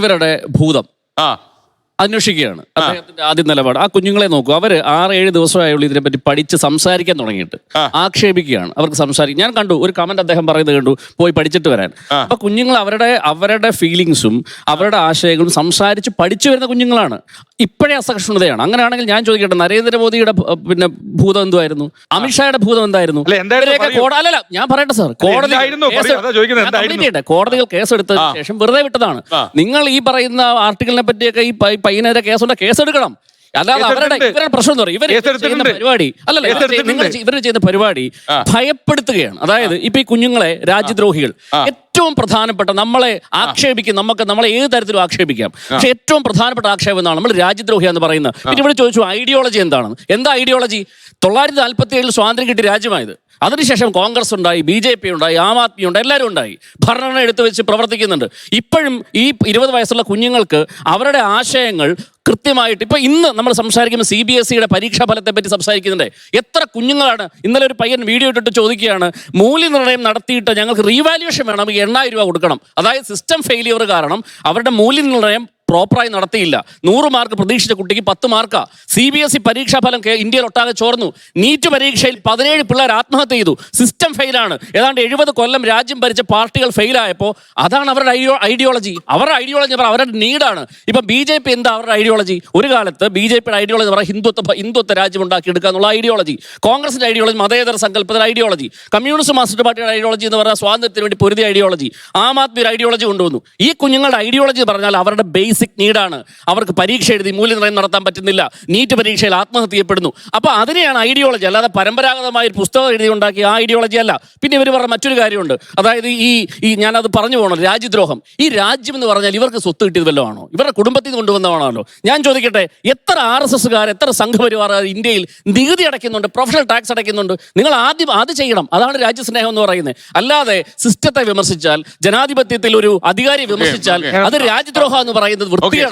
ഇവരുടെ ഭൂതം അന്വേഷിക്കുകയാണ് അദ്ദേഹത്തിന്റെ ആദ്യ നിലപാട്. ആ കുഞ്ഞുങ്ങളെ നോക്കൂ, അവര് 6-7 ദിവസമായുള്ളൂ ഇതിനെപ്പറ്റി പഠിച്ച് സംസാരിക്കാൻ തുടങ്ങിയിട്ട്. ആക്ഷേപിക്കുകയാണ്, അവർക്ക് സംസാരിക്കും. ഞാൻ കണ്ടു ഒരു കമന്റ് അദ്ദേഹം പറയുന്നത് കണ്ടു, പോയി പഠിച്ചിട്ട് വരാൻ. അപ്പൊ കുഞ്ഞുങ്ങൾ അവരുടെ ഫീലിങ്സും അവരുടെ ആശയങ്ങളും സംസാരിച്ച് പഠിച്ചു വരുന്ന കുഞ്ഞുങ്ങളാണ്. ഇപ്പോഴേ അസഹിഷ്ണുതയാണ്. അങ്ങനെയാണെങ്കിൽ ഞാൻ ചോദിക്കട്ടെ, നരേന്ദ്രമോദിയുടെ പിന്നെ ഭൂതം എന്തുമായിരുന്നു? അമിത്ഷായുടെ ഭൂതം എന്തായിരുന്നു? അല്ലല്ല, ഞാൻ പറയട്ടെ സാർ, കോടതികൾ കേസെടുത്തതിന് ശേഷം വെറുതെ വിട്ടതാണ്. നിങ്ങൾ ഈ പറയുന്ന ആർട്ടിക്കിളിനെ പറ്റിയൊക്കെ ഈ പയ്യനെതിരെ കേസെടുക്കണം. അല്ലാതെ ഇവരുടെ പ്രശ്നം എന്ന് പറയും, ഇവർ ചെയ്യുന്ന പരിപാടി ഇവർ ചെയ്യുന്ന പരിപാടി ഭയപ്പെടുത്തുകയാണ്. അതായത് ഇപ്പൊ ഈ കുഞ്ഞുങ്ങളെ രാജ്യദ്രോഹികൾ, ഏറ്റവും പ്രധാനപ്പെട്ട നമ്മളെ ആക്ഷേപിക്കും, നമ്മളെ ഏത് തരത്തിലും ആക്ഷേപിക്കാം, പക്ഷെ ഏറ്റവും പ്രധാനപ്പെട്ട ആക്ഷേപം എന്നാണ് നമ്മൾ രാജ്യദ്രോഹി എന്ന് പറയുന്നത്. പിന്നെ ഇവിടെ ചോദിച്ചു ഐഡിയോളജി എന്താണെന്ന്. എന്താ ഐഡിയോളജി? 947 സ്വാതന്ത്ര്യം കിട്ടിയ രാജ്യമായത്. അതിനുശേഷം കോൺഗ്രസ് ഉണ്ടായി, BJP ഉണ്ടായി, ആം ആദ്മി ഉണ്ടായി, എല്ലാവരും ഉണ്ടായി. ഭരണം എടുത്തു വെച്ച് പ്രവർത്തിക്കുന്നുണ്ട്. ഇപ്പോഴും ഈ 20 വയസ്സുള്ള കുഞ്ഞുങ്ങൾക്ക് അവരുടെ ആശയങ്ങൾ കൃത്യമായിട്ട് ഇപ്പൊ ഇന്ന് നമ്മൾ സംസാരിക്കുമ്പോൾ CBSEയുടെ പരീക്ഷാ ഫലത്തെ പറ്റി സംസാരിക്കുന്നുണ്ട്. എത്ര കുഞ്ഞുങ്ങളാണ്? ഇന്നലെ ഒരു പയ്യൻ വീഡിയോ ഇട്ടിട്ട് ചോദിക്കുകയാണ്, മൂല്യനിർണ്ണയം നടത്തിയിട്ട് ഞങ്ങൾക്ക് റീവാലുവേഷൻ വേണം, 8,000 രൂപ കൊടുക്കണം. അതായത് സിസ്റ്റം ഫെയിലിയർ കാരണം അവരുടെ മൂല്യനിർണ്ണയം പ്രോപ്പറായി നടത്തിയില്ല. 100 മാർക്ക് പ്രതീക്ഷിച്ച കുട്ടിക്ക് 10 മാർക്കാ. CBSE പരീക്ഷാഫലം ഇന്ത്യയിൽ ഒട്ടാകെ ചോർന്നു. നീറ്റ് പരീക്ഷയിൽ 17 പിള്ളേർ ആത്മഹത്യ ചെയ്തു. സിസ്റ്റം ഫെയിലാണ്. ഏതാണ്ട് 70 കൊല്ലം രാജ്യം ഭരിച്ച പാർട്ടികൾ ഫെയിലായപ്പോൾ അതാണ് അവരുടെ ഐഡിയോളജി. അവരുടെ ഐഡിയോളജി അവരുടെ നീഡാണ്. ഇപ്പൊ BJP എന്താ അവരുടെ ഐഡിയോളജി? ഒരു കാലത്ത് BJPയുടെ ഐഡിയോളജി എന്ന് പറഞ്ഞാൽ ഹിന്ദുത്വ രാജ്യം ഉണ്ടാക്കിയെടുക്കുക എന്നുള്ള ഐഡിയോളജി. കോൺഗ്രസിന്റെ ഐഡിയോളജി മതേതര സങ്കല്പത്തിന്റെ ഐഡിയോളജി. കമ്മ്യൂണിസ്റ്റ് മാർക്സിസ്റ്റ് പാർട്ടിയുടെ ഐഡിയോളജി എന്ന് പറഞ്ഞാൽ സ്വാതന്ത്ര്യത്തിന് വേണ്ടി പൊരുതിയ ഐഡിയോളജി. ആം ആദ്മി ഐഡിയോളജി കൊണ്ടുവന്നു. ഈ കുഞ്ഞുങ്ങളുടെ ഐഡിയോളജി പറഞ്ഞാൽ അവരുടെ ബേസിക് നീഡാണ്. അവർക്ക് പരീക്ഷ എഴുതി മൂല്യനിർണ്ണയം നടത്താൻ പറ്റുന്നില്ല, നീറ്റ് പരീക്ഷയിൽ ആത്മഹത്യ ചെയ്യപ്പെടുന്നു. അപ്പൊ അതിനെയാണ് ഐഡിയോളജി, അല്ലാതെ പരമ്പരാഗതമായ ഒരു പുസ്തകം എഴുതി ഉണ്ടാക്കിയ ആ ഐഡിയോളജി അല്ല. പിന്നെ ഇവർ പറഞ്ഞ മറ്റൊരു കാര്യമുണ്ട്, അതായത് ഈ ഞാനത് പറഞ്ഞു പോകണം, രാജ്യദ്രോഹം. ഈ രാജ്യം എന്ന് പറഞ്ഞാൽ ഇവർക്ക് സ്വത്ത് കിട്ടിയത് വല്ലതും ആണോ? ഇവരുടെ കുടുംബത്തിൽ നിന്ന് കൊണ്ടുവന്നതാണല്ലോ. ഞാൻ ചോദിക്കട്ടെ, എത്ര RSSകാർ, എത്ര സംഘപരിവാറുകാർ ഇന്ത്യയിൽ നികുതി അടയ്ക്കുന്നുണ്ട്, പ്രൊഫഷണൽ ടാക്സ് അടയ്ക്കുന്നുണ്ട്? നിങ്ങൾ ആദ്യം ചെയ്യണം. അതാണ് രാജ്യസ്നേഹം എന്ന് പറയുന്നത്. അല്ലാതെ സിസ്റ്റത്തെ വിമർശിച്ചാൽ, ജനാധിപത്യത്തിൽ ഒരു അധികാരിയെ വിമർശിച്ചാൽ അത് രാജ്യദ്രോഹം എന്ന് പറയുന്നത് വൃത്തിയാണ്.